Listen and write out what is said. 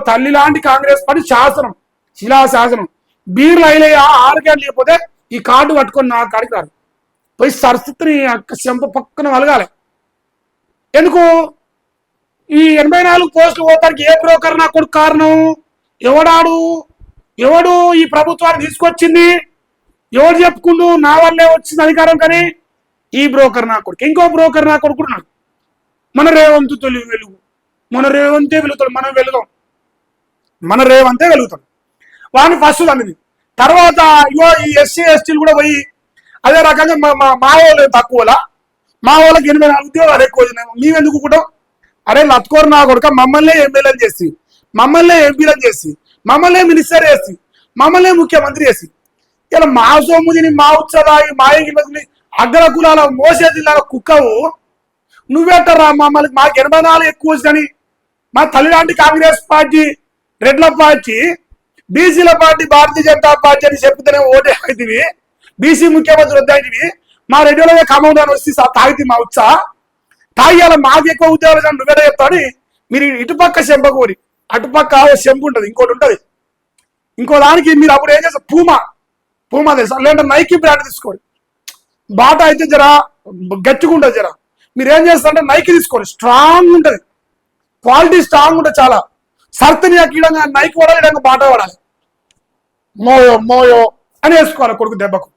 తల్లి లాంటి కాంగ్రెస్ పార్టీ శాసనం, శిలాశాసనం, బీర్లు అయిలే 6 గంటలు లేకపోతే ఈ కార్డు పట్టుకొని నా కాడికి రాదు, పోయి సరస్వతిని అక్క చెంప పక్కన వలగాలి. ఎందుకు ఈ 84 పోస్టులు పోతానికి ఏ బ్రోకర్ నా కొడుకు కారణం? ఎవడు ఈ ప్రభుత్వాన్ని తీసుకొచ్చింది? ఎవరు చెప్పుకుంటూ నా వల్లే వచ్చింది అధికారం? కానీ ఈ బ్రోకర్ నా కొడుకు, ఇంకో బ్రోకర్ నా కొడుకున్నాడు. మన రేవంత్ తొలి వెలుగు, మన రేవంతే వెలుగుతాడు, మనం వెలుగాం, మన రేవంతే వెలుగుతాడు. వాడిని ఫస్ట్ అన్నది. తర్వాత ఈ ఎస్సీ ఎస్టీలు కూడా పోయి అదే రకంగా మా వాళ్ళు తక్కువలా, మా వాళ్ళకి 84 ఉద్యోగాలు ఎక్కువ వచ్చినాయి, మేమెందుకు కూడా? అరే లత్కోరు నా కొడుక, మమ్మల్నే ఎమ్మెల్యేలు చేసి, మమ్మల్నే ఎంపీలను చేసి, మమ్మల్నే మినిస్టర్ చేసి, మమ్మల్నే ముఖ్యమంత్రి చేసి, ఇలా మా సొమ్ముదిని, మా ఉత్సవాయి, మా ఇంటి అగ్ర కులాల మోసే జిల్లాల కుక్కవు నువ్వెట్టరా మమ్మల్ని? మాకు 84 ఎక్కువ వచ్చినాయి. మా తల్లి లాంటి కాంగ్రెస్ పార్టీ, రెడ్ల పార్టీ, బీసీల పార్టీ, భారతీయ జనతా పార్టీ అని చెప్తేనే ఓటే అవుతుంది, బీసీ ముఖ్యమంత్రి వద్దాయివి. మా రెడ్డిలో కమౌంట్ వచ్చి తాగితే మా ఉత్సా తాగియాల మాకు ఎక్కువ ఉద్యోగాలు నువ్వేట చెప్తాడు. మీరు ఇటుపక్క చెంపకూరి, అటుపక్క చెంపు ఉంటుంది, ఇంకోటి ఉంటుంది. ఇంకో దానికి మీరు అప్పుడు ఏం చేస్తారు? పూమా తెలుసా? లేదంటే నైకీ బ్రాండ్ తీసుకోండి. బాటా అయితే జర గట్టిగా ఉంటుంది, జర మీరేం చేస్తారంటే నైకీ తీసుకోండి, స్ట్రాంగ్ ఉంటుంది, క్వాలిటీ స్ట్రాంగ్ ఉంటుంది చాలా. సర్తని అక్కడంగా నైకి పడాలి, బాటా పడాలి, మోయో అని వేసుకోవాలి కొడుకు దెబ్బకు.